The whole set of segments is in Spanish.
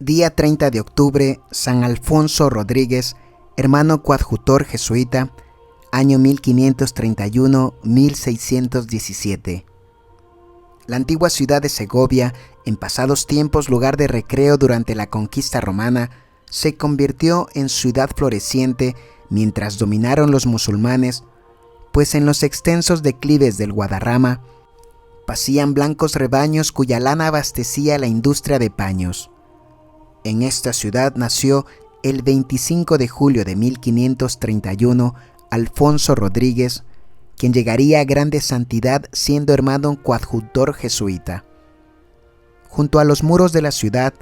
Día 30 de octubre, San Alfonso Rodríguez, hermano coadjutor jesuita, año 1531-1617. La antigua ciudad de Segovia, en pasados tiempos lugar de recreo durante la conquista romana, se convirtió en ciudad floreciente mientras dominaron los musulmanes, pues en los extensos declives del Guadarrama pacían blancos rebaños cuya lana abastecía la industria de paños. En esta ciudad nació el 25 de julio de 1531 Alfonso Rodríguez, quien llegaría a grande santidad siendo hermano coadjutor jesuita. Junto a los muros de la ciudad,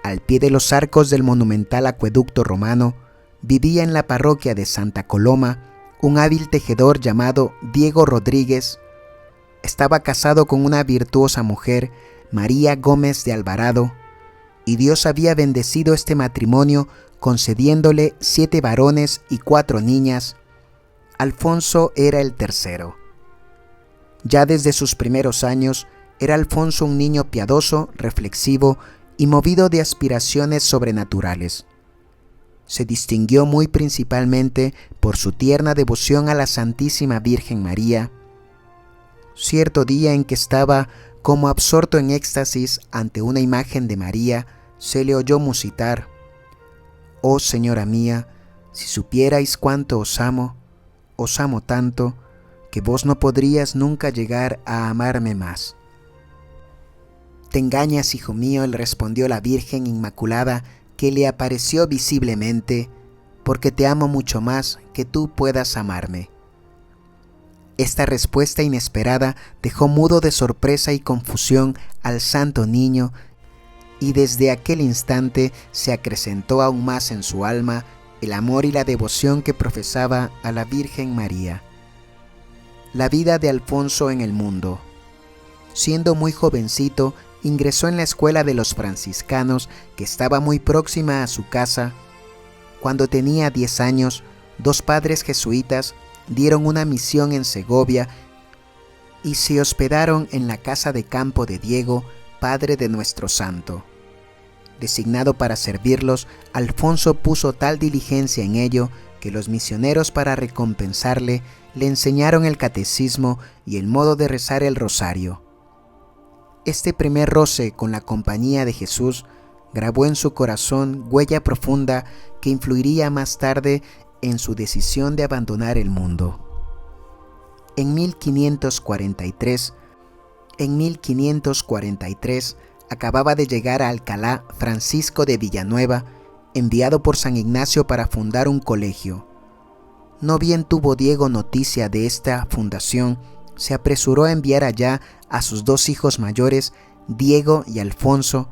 al pie de los arcos del monumental acueducto romano, vivía en la parroquia de Santa Coloma un hábil tejedor llamado Diego Rodríguez. Estaba casado con una virtuosa mujer, María Gómez de Alvarado, y Dios había bendecido este matrimonio concediéndole 7 varones y 4 niñas. Alfonso era el tercero. Ya desde sus primeros años era Alfonso un niño piadoso, reflexivo y movido de aspiraciones sobrenaturales. Se distinguió muy principalmente por su tierna devoción a la Santísima Virgen María. Cierto día en que estaba como absorto en éxtasis ante una imagen de María, se le oyó musitar: «Oh Señora mía, si supierais cuánto os amo tanto, que vos no podrías nunca llegar a amarme más». «Te engañas, hijo mío», le respondió la Virgen Inmaculada, que le apareció visiblemente, «porque te amo mucho más que tú puedas amarme». Esta respuesta inesperada dejó mudo de sorpresa y confusión al santo niño, y desde aquel instante se acrecentó aún más en su alma el amor y la devoción que profesaba a la Virgen María. La vida de Alfonso en el mundo. Siendo muy jovencito, ingresó en la escuela de los franciscanos, que estaba muy próxima a su casa. Cuando tenía 10 años, 2 padres jesuitas dieron una misión en Segovia y se hospedaron en la casa de campo de Diego, padre de nuestro santo. Designado para servirlos, Alfonso puso tal diligencia en ello que los misioneros, para recompensarle, le enseñaron el catecismo y el modo de rezar el rosario. Este primer roce con la compañía de Jesús grabó en su corazón huella profunda que influiría más tarde en su decisión de abandonar el mundo. En 1543, acababa de llegar a Alcalá Francisco de Villanueva, enviado por San Ignacio para fundar un colegio. No bien tuvo Diego noticia de esta fundación, se apresuró a enviar allá a sus 2 hijos mayores, Diego y Alfonso,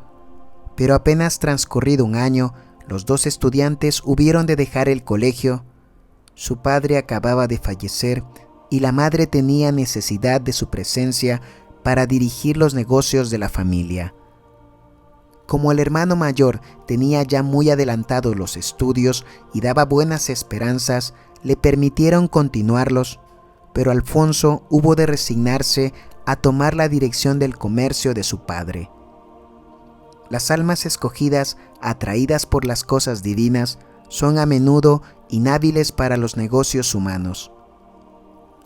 pero apenas transcurrido un año, los 2 estudiantes hubieron de dejar el colegio. Su padre acababa de fallecer y la madre tenía necesidad de su presencia para dirigir los negocios de la familia. Como el hermano mayor tenía ya muy adelantados los estudios y daba buenas esperanzas, le permitieron continuarlos, pero Alfonso hubo de resignarse a tomar la dirección del comercio de su padre. Las almas escogidas, atraídas por las cosas divinas, son a menudo inhábiles para los negocios humanos.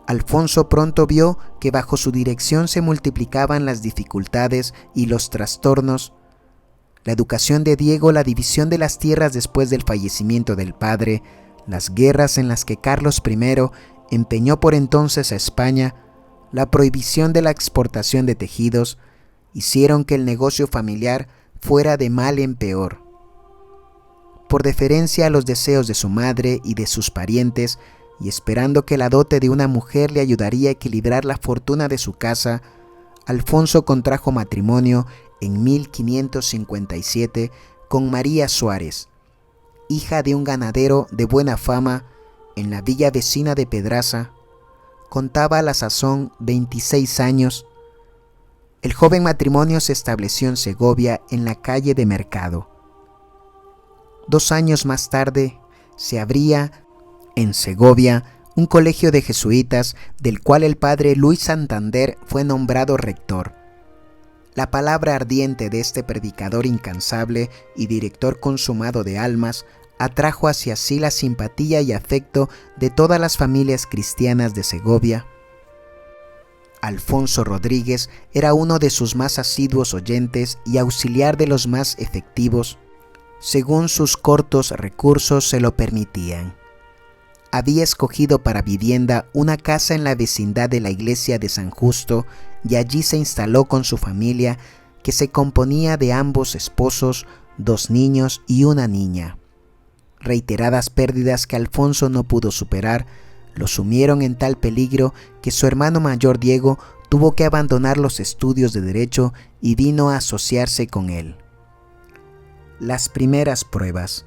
Alfonso pronto vio que bajo su dirección se multiplicaban las dificultades y los trastornos. La educación de Diego, la división de las tierras después del fallecimiento del padre, las guerras en las que Carlos I empeñó por entonces a España, la prohibición de la exportación de tejidos, hicieron que el negocio familiar fuera de mal en peor. Por deferencia a los deseos de su madre y de sus parientes, y esperando que la dote de una mujer le ayudaría a equilibrar la fortuna de su casa, Alfonso contrajo matrimonio en 1557 con María Suárez, hija de un ganadero de buena fama en la villa vecina de Pedraza. Contaba a la sazón 26 años. El joven matrimonio se estableció en Segovia, en la calle de Mercado. 2 años más tarde se abría en Segovia un colegio de jesuitas, del cual el padre Luis Santander fue nombrado rector. La palabra ardiente de este predicador incansable y director consumado de almas atrajo hacia sí la simpatía y afecto de todas las familias cristianas de Segovia. Alfonso Rodríguez era uno de sus más asiduos oyentes y auxiliar de los más efectivos, según sus cortos recursos se lo permitían. Había escogido para vivienda una casa en la vecindad de la iglesia de San Justo y allí se instaló con su familia, que se componía de ambos esposos, 2 niños y una niña. Reiteradas pérdidas que Alfonso no pudo superar lo sumieron en tal peligro que su hermano mayor Diego tuvo que abandonar los estudios de Derecho y vino a asociarse con él. Las primeras pruebas.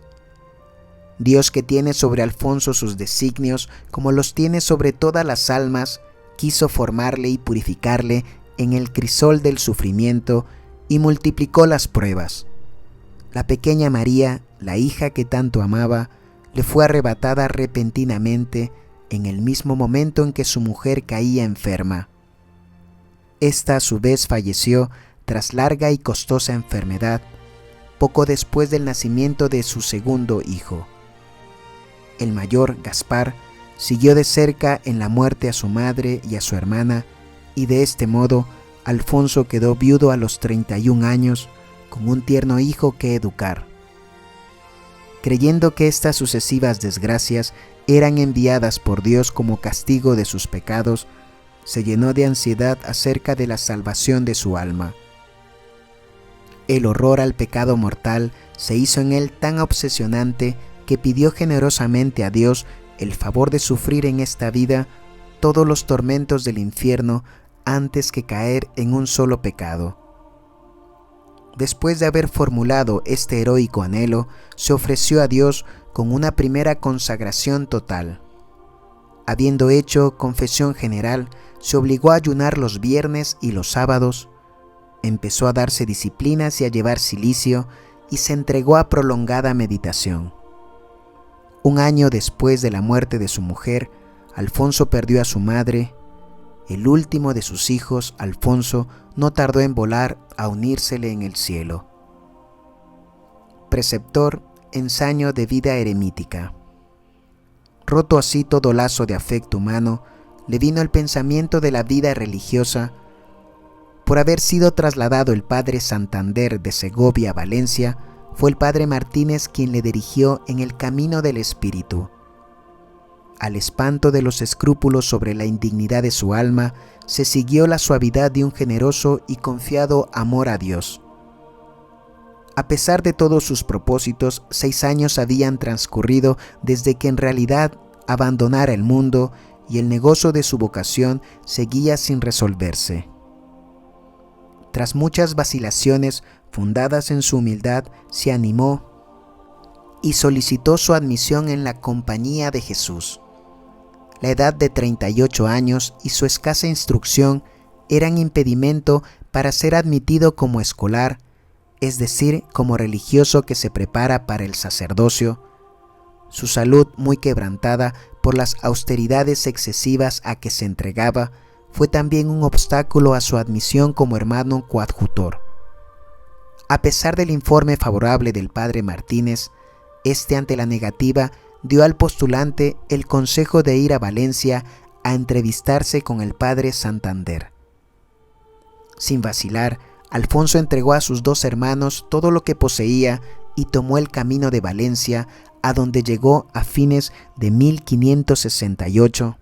Dios, que tiene sobre Alfonso sus designios como los tiene sobre todas las almas, quiso formarle y purificarle en el crisol del sufrimiento y multiplicó las pruebas. La pequeña María, la hija que tanto amaba, le fue arrebatada repentinamente en el mismo momento en que su mujer caía enferma. Esta a su vez falleció tras larga y costosa enfermedad, poco después del nacimiento de su segundo hijo. El mayor, Gaspar, siguió de cerca en la muerte a su madre y a su hermana, y de este modo Alfonso quedó viudo a los 31 años, con un tierno hijo que educar. Creyendo que estas sucesivas desgracias eran enviadas por Dios como castigo de sus pecados, se llenó de ansiedad acerca de la salvación de su alma. El horror al pecado mortal se hizo en él tan obsesionante que pidió generosamente a Dios el favor de sufrir en esta vida todos los tormentos del infierno antes que caer en un solo pecado. Después de haber formulado este heroico anhelo, se ofreció a Dios con una primera consagración total. Habiendo hecho confesión general, se obligó a ayunar los viernes y los sábados, empezó a darse disciplinas y a llevar cilicio, y se entregó a prolongada meditación. 1 año después de la muerte de su mujer, Alfonso perdió a su madre. El último de sus hijos, Alfonso, no tardó en volar a unírsele en el cielo. Preceptor, ensayo de vida eremítica. Roto así todo lazo de afecto humano, le vino el pensamiento de la vida religiosa. Por haber sido trasladado el padre Santander de Segovia a Valencia, fue el padre Martínez quien le dirigió en el camino del espíritu. Al espanto de los escrúpulos sobre la indignidad de su alma, se siguió la suavidad de un generoso y confiado amor a Dios. A pesar de todos sus propósitos, 6 años habían transcurrido desde que en realidad abandonara el mundo y el negocio de su vocación seguía sin resolverse. Tras muchas vacilaciones fundadas en su humildad, se animó y solicitó su admisión en la Compañía de Jesús. La edad de 38 años y su escasa instrucción eran impedimento para ser admitido como escolar, es decir, como religioso que se prepara para el sacerdocio. Su salud, muy quebrantada por las austeridades excesivas a que se entregaba, fue también un obstáculo a su admisión como hermano coadjutor. A pesar del informe favorable del padre Martínez, este, ante la negativa, dio al postulante el consejo de ir a Valencia a entrevistarse con el padre Santander. Sin vacilar, Alfonso entregó a sus 2 hermanos todo lo que poseía y tomó el camino de Valencia, a donde llegó a fines de 1568.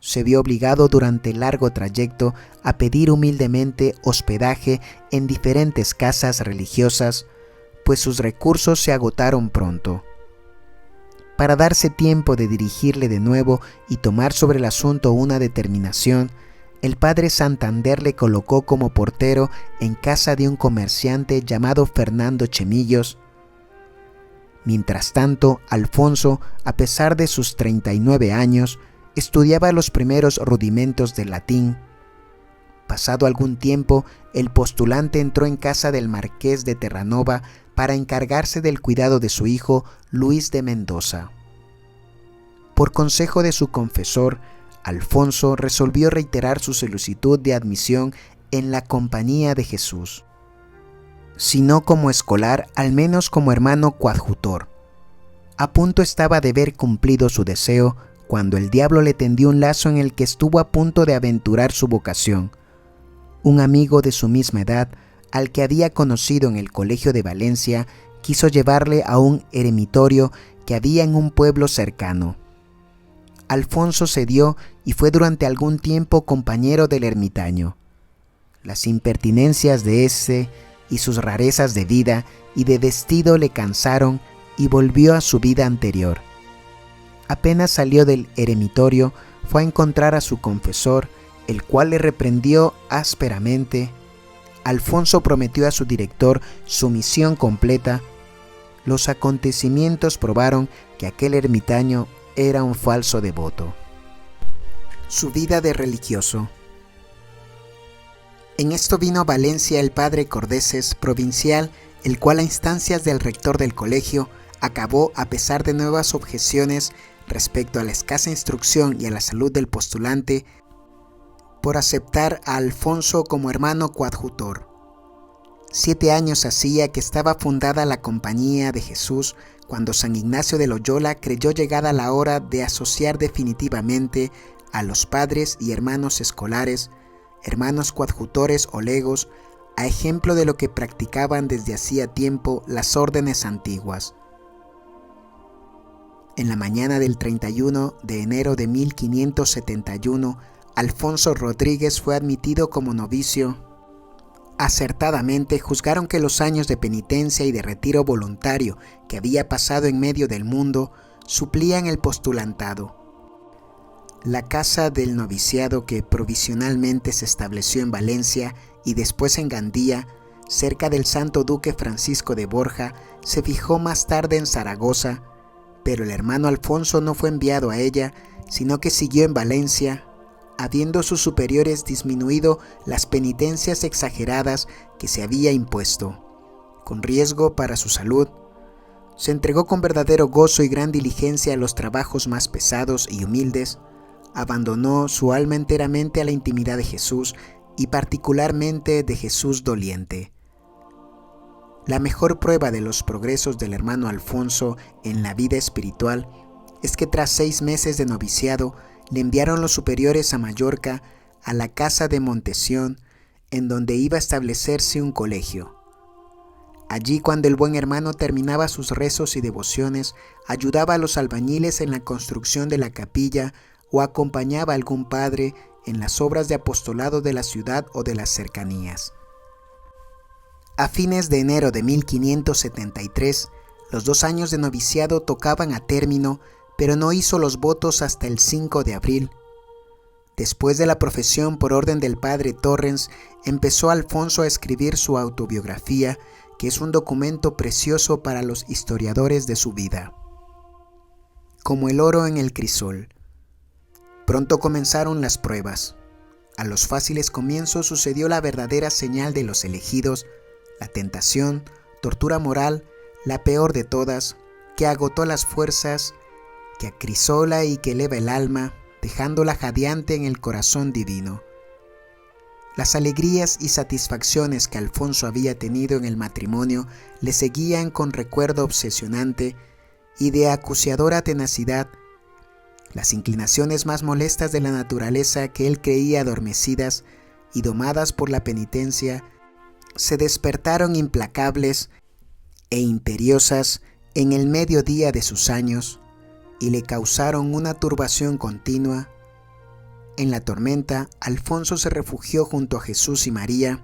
Se vio obligado durante el largo trayecto a pedir humildemente hospedaje en diferentes casas religiosas, pues sus recursos se agotaron pronto. Para darse tiempo de dirigirle de nuevo y tomar sobre el asunto una determinación, el padre Santander le colocó como portero en casa de un comerciante llamado Fernando Chemillos. Mientras tanto, Alfonso, a pesar de sus 39 años, estudiaba los primeros rudimentos del latín. Pasado algún tiempo, el postulante entró en casa del marqués de Terranova para encargarse del cuidado de su hijo Luis de Mendoza. Por consejo de su confesor, Alfonso resolvió reiterar su solicitud de admisión en la compañía de Jesús. Si no como escolar, al menos como hermano coadjutor. A punto estaba de ver cumplido su deseo cuando el diablo le tendió un lazo en el que estuvo a punto de aventurar su vocación. Un amigo de su misma edad, al que había conocido en el colegio de Valencia, quiso llevarle a un eremitorio que había en un pueblo cercano. Alfonso cedió y fue durante algún tiempo compañero del ermitaño. Las impertinencias de ese y sus rarezas de vida y de vestido le cansaron y volvió a su vida anterior. Apenas salió del eremitorio, fue a encontrar a su confesor, el cual le reprendió ásperamente. Alfonso prometió a su director sumisión completa. Los acontecimientos probaron que aquel ermitaño era un falso devoto. Su vida de religioso. En esto vino a Valencia el padre Cordeses, provincial, el cual a instancias del rector del colegio acabó, a pesar de nuevas objeciones respecto a la escasa instrucción y a la salud del postulante, por aceptar a Alfonso como hermano coadjutor. 7 años hacía que estaba fundada la Compañía de Jesús, cuando San Ignacio de Loyola creyó llegada la hora de asociar definitivamente a los padres y hermanos escolares, hermanos coadjutores o legos, a ejemplo de lo que practicaban desde hacía tiempo las órdenes antiguas. En la mañana del 31 de enero de 1571, Alfonso Rodríguez fue admitido como novicio. Acertadamente juzgaron que los años de penitencia y de retiro voluntario que había pasado en medio del mundo suplían el postulantado. La casa del noviciado, que provisionalmente se estableció en Valencia y después en Gandía, cerca del Santo Duque Francisco de Borja, se fijó más tarde en Zaragoza, pero el hermano Alfonso no fue enviado a ella, sino que siguió en Valencia, habiendo sus superiores disminuido las penitencias exageradas que se había impuesto, con riesgo para su salud. Se entregó con verdadero gozo y gran diligencia a los trabajos más pesados y humildes, abandonó su alma enteramente a la intimidad de Jesús y particularmente de Jesús doliente. La mejor prueba de los progresos del hermano Alfonso en la vida espiritual es que tras 6 meses de noviciado le enviaron los superiores a Mallorca, a la casa de Montesión, en donde iba a establecerse un colegio. Allí, cuando el buen hermano terminaba sus rezos y devociones, ayudaba a los albañiles en la construcción de la capilla o acompañaba a algún padre en las obras de apostolado de la ciudad o de las cercanías. A fines de enero de 1573, los 2 años de noviciado tocaban a término, pero no hizo los votos hasta el 5 de abril. Después de la profesión por orden del padre Torrens, empezó Alfonso a escribir su autobiografía, que es un documento precioso para los historiadores de su vida. Como el oro en el crisol. Pronto comenzaron las pruebas. A los fáciles comienzos sucedió la verdadera señal de los elegidos, la tentación, tortura moral, la peor de todas, que agotó las fuerzas, que acrisola y que eleva el alma, dejándola jadeante en el corazón divino. Las alegrías y satisfacciones que Alfonso había tenido en el matrimonio le seguían con recuerdo obsesionante y de acuciadora tenacidad. Las inclinaciones más molestas de la naturaleza que él creía adormecidas y domadas por la penitencia se despertaron implacables e imperiosas en el mediodía de sus años y le causaron una turbación continua. En la tormenta, Alfonso se refugió junto a Jesús y María.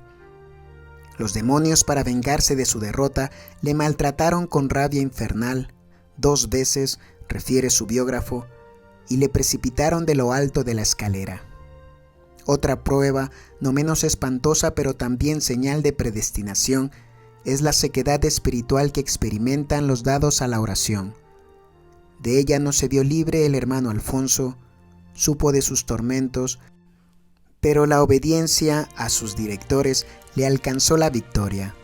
Los demonios, para vengarse de su derrota, le maltrataron con rabia infernal 2 veces, refiere su biógrafo, y le precipitaron de lo alto de la escalera. Otra prueba, no menos espantosa pero también señal de predestinación, es la sequedad espiritual que experimentan los dados a la oración. De ella no se vio libre el hermano Alfonso, supo de sus tormentos, pero la obediencia a sus directores le alcanzó la victoria.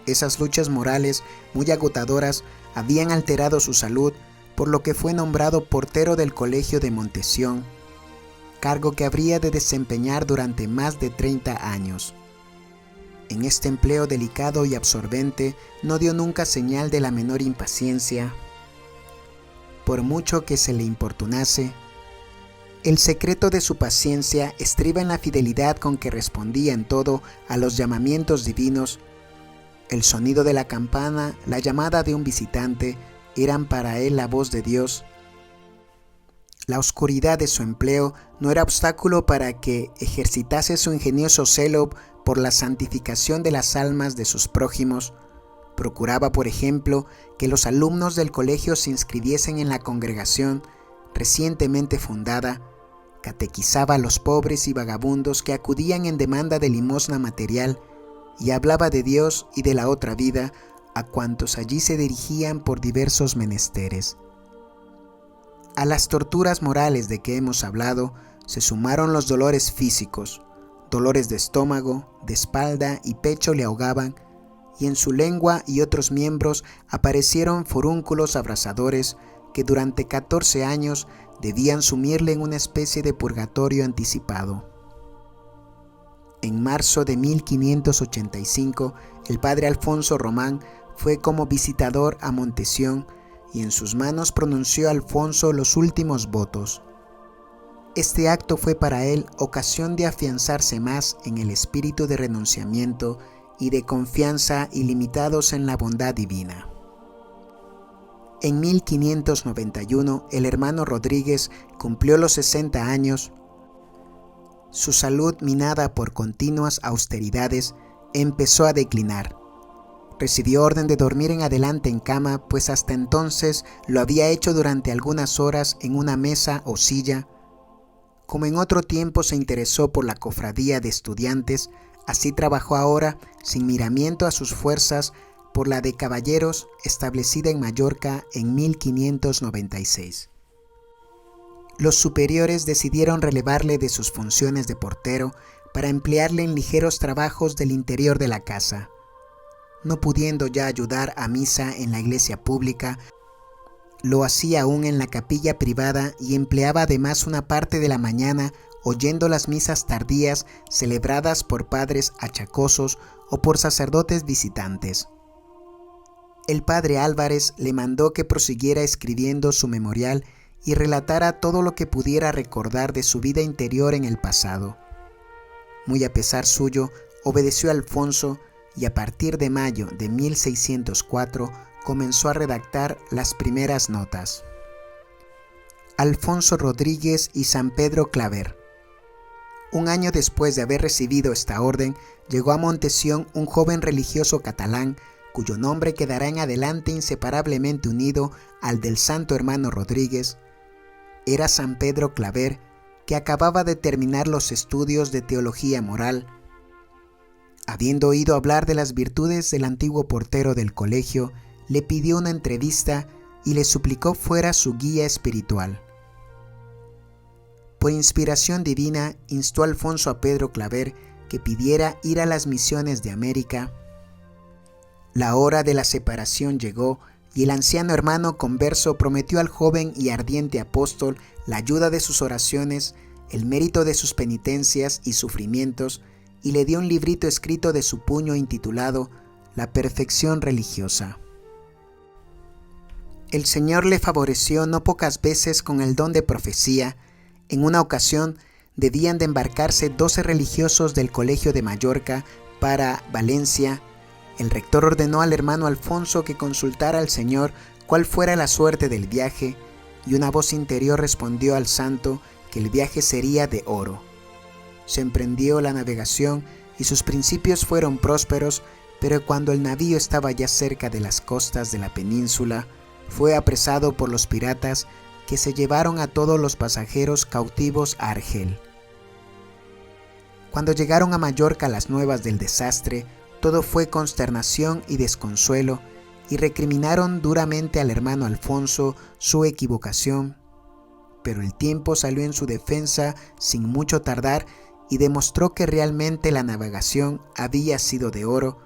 Esas luchas morales, muy agotadoras, habían alterado su salud, por lo que fue nombrado portero del colegio de Montesión. cargo que habría de desempeñar durante más de 30 años. En este empleo delicado y absorbente no dio nunca señal de la menor impaciencia, por mucho que se le importunase. El secreto de su paciencia estriba en la fidelidad con que respondía en todo a los llamamientos divinos. El sonido de la campana, la llamada de un visitante, eran para él la voz de Dios. La oscuridad de su empleo no era obstáculo para que ejercitase su ingenioso celo por la santificación de las almas de sus prójimos. Procuraba, por ejemplo, que los alumnos del colegio se inscribiesen en la congregación recientemente fundada, catequizaba a los pobres y vagabundos que acudían en demanda de limosna material y hablaba de Dios y de la otra vida a cuantos allí se dirigían por diversos menesteres. A las torturas morales de que hemos hablado se sumaron los dolores físicos. Dolores de estómago, de espalda y pecho le ahogaban, y en su lengua y otros miembros aparecieron forúnculos abrasadores que durante 14 años debían sumirle en una especie de purgatorio anticipado. En marzo de 1585, el padre Alfonso Román fue como visitador a Montesión y en sus manos pronunció a Alfonso los últimos votos. Este acto fue para él ocasión de afianzarse más en el espíritu de renunciamiento y de confianza ilimitados en la bondad divina. En 1591 el hermano Rodríguez cumplió los 60 años. Su salud, minada por continuas austeridades, empezó a declinar. Recibió orden de dormir en adelante en cama, pues hasta entonces lo había hecho durante algunas horas en una mesa o silla. Como en otro tiempo se interesó por la cofradía de estudiantes, así trabajó ahora, sin miramiento a sus fuerzas, por la de caballeros establecida en Mallorca en 1596. Los superiores decidieron relevarle de sus funciones de portero para emplearle en ligeros trabajos del interior de la casa. No pudiendo ya ayudar a misa en la iglesia pública, lo hacía aún en la capilla privada y empleaba además una parte de la mañana oyendo las misas tardías celebradas por padres achacosos o por sacerdotes visitantes. El padre Álvarez le mandó que prosiguiera escribiendo su memorial y relatara todo lo que pudiera recordar de su vida interior en el pasado. Muy a pesar suyo, obedeció a Alfonso y a partir de mayo de 1604 comenzó a redactar las primeras notas. Alfonso Rodríguez y San Pedro Claver. Un año después de haber recibido esta orden, llegó a Montesión un joven religioso catalán cuyo nombre quedará en adelante inseparablemente unido al del santo hermano Rodríguez. Era San Pedro Claver, que acababa de terminar los estudios de teología moral. Habiendo oído hablar de las virtudes del antiguo portero del colegio, le pidió una entrevista y le suplicó fuera su guía espiritual. Por inspiración divina, instó Alfonso a Pedro Claver que pidiera ir a las misiones de América. La hora de la separación llegó y el anciano hermano converso prometió al joven y ardiente apóstol la ayuda de sus oraciones, el mérito de sus penitencias y sufrimientos, y le dio un librito escrito de su puño intitulado La Perfección Religiosa. El Señor le favoreció no pocas veces con el don de profecía. En una ocasión debían de embarcarse 12 religiosos del Colegio de Mallorca para Valencia. El rector ordenó al hermano Alfonso que consultara al Señor cuál fuera la suerte del viaje, y una voz interior respondió al santo que el viaje sería de oro. Se emprendió la navegación y sus principios fueron prósperos, pero cuando el navío estaba ya cerca de las costas de la península, fue apresado por los piratas que se llevaron a todos los pasajeros cautivos a Argel. Cuando llegaron a Mallorca las nuevas del desastre, todo fue consternación y desconsuelo, y recriminaron duramente al hermano Alfonso su equivocación. Pero el tiempo salió en su defensa sin mucho tardar y demostró que realmente la navegación había sido de oro,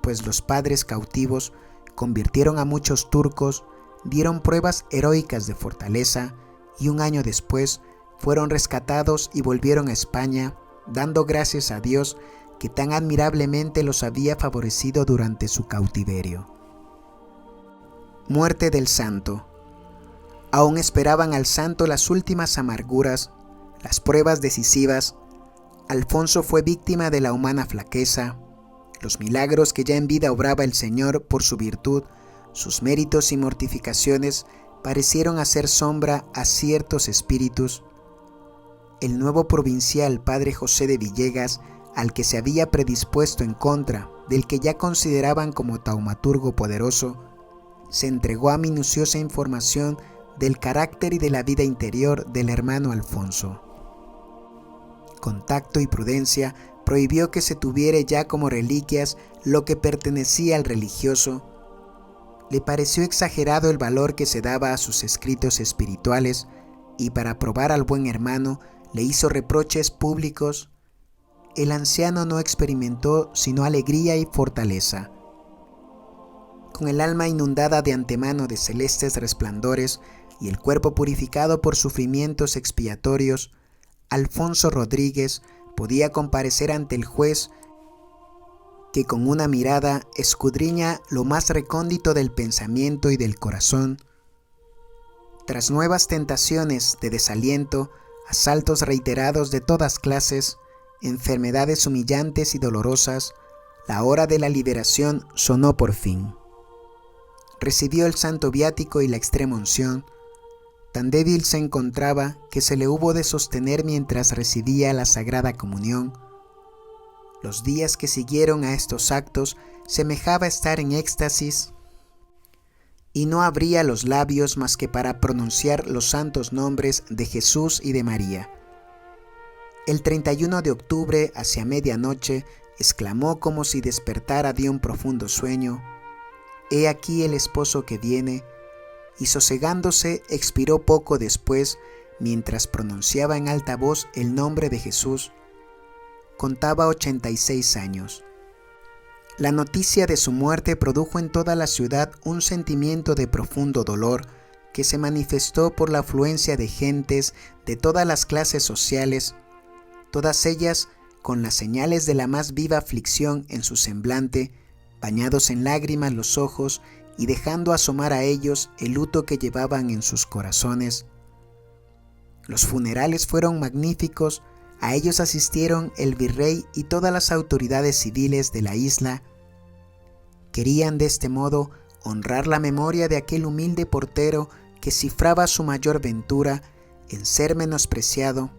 pues los padres cautivos convirtieron a muchos turcos, dieron pruebas heroicas de fortaleza y un año después fueron rescatados y volvieron a España, dando gracias a Dios que tan admirablemente los había favorecido durante su cautiverio. Muerte del santo. Aún esperaban al santo las últimas amarguras, las pruebas decisivas. Alfonso fue víctima de la humana flaqueza. Los milagros que ya en vida obraba el Señor por su virtud, sus méritos y mortificaciones parecieron hacer sombra a ciertos espíritus. El nuevo provincial padre José de Villegas, al que se había predispuesto en contra del que ya consideraban como taumaturgo poderoso, se entregó a minuciosa información del carácter y de la vida interior del hermano Alfonso. Con tacto y prudencia prohibió que se tuviera ya como reliquias lo que pertenecía al religioso. Le pareció exagerado el valor que se daba a sus escritos espirituales y para probar al buen hermano le hizo reproches públicos. El anciano no experimentó sino alegría y fortaleza. Con el alma inundada de antemano de celestes resplandores y el cuerpo purificado por sufrimientos expiatorios, Alfonso Rodríguez podía comparecer ante el juez que con una mirada escudriña lo más recóndito del pensamiento y del corazón. Tras nuevas tentaciones de desaliento, asaltos reiterados de todas clases, enfermedades humillantes y dolorosas, la hora de la liberación sonó por fin. Recibió el santo viático y la extrema unción. Tan débil se encontraba que se le hubo de sostener mientras recibía la Sagrada Comunión. Los días que siguieron a estos actos semejaba estar en éxtasis y no abría los labios más que para pronunciar los santos nombres de Jesús y de María. El 31 de octubre, hacia medianoche, exclamó como si despertara de un profundo sueño: «He aquí el esposo que viene», y sosegándose expiró poco después mientras pronunciaba en alta voz el nombre de Jesús. Contaba 86 años. La noticia de su muerte produjo en toda la ciudad un sentimiento de profundo dolor que se manifestó por la afluencia de gentes de todas las clases sociales, todas ellas con las señales de la más viva aflicción en su semblante, bañados en lágrimas los ojos y dejando asomar a ellos el luto que llevaban en sus corazones. Los funerales fueron magníficos. A ellos asistieron el virrey y todas las autoridades civiles de la isla. Querían de este modo honrar la memoria de aquel humilde portero que cifraba su mayor ventura en ser menospreciado.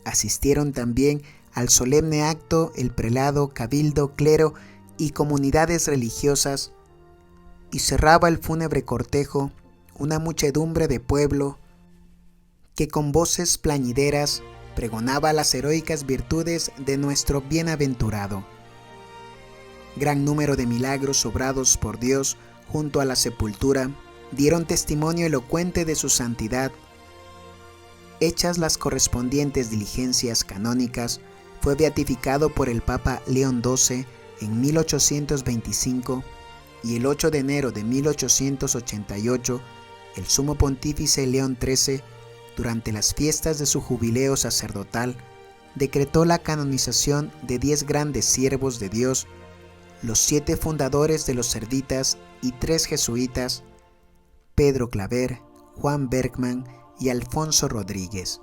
Asistieron también al solemne acto el prelado, cabildo, clero y comunidades religiosas, y cerraba el fúnebre cortejo una muchedumbre de pueblo que con voces plañideras pregonaba las heroicas virtudes de nuestro bienaventurado. Gran número de milagros obrados por Dios junto a la sepultura dieron testimonio elocuente de su santidad. Hechas las correspondientes diligencias canónicas, fue beatificado por el Papa León XII en 1825 y el 8 de enero de 1888 el Sumo Pontífice León XIII, durante las fiestas de su jubileo sacerdotal, decretó la canonización de 10 grandes siervos de Dios, los 7 fundadores de los servitas y 3 jesuitas, Pedro Claver, Juan Bergman y Alfonso Rodríguez.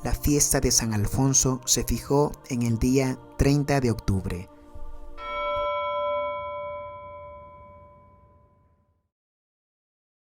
La fiesta de San Alfonso se fijó en el día 30 de octubre.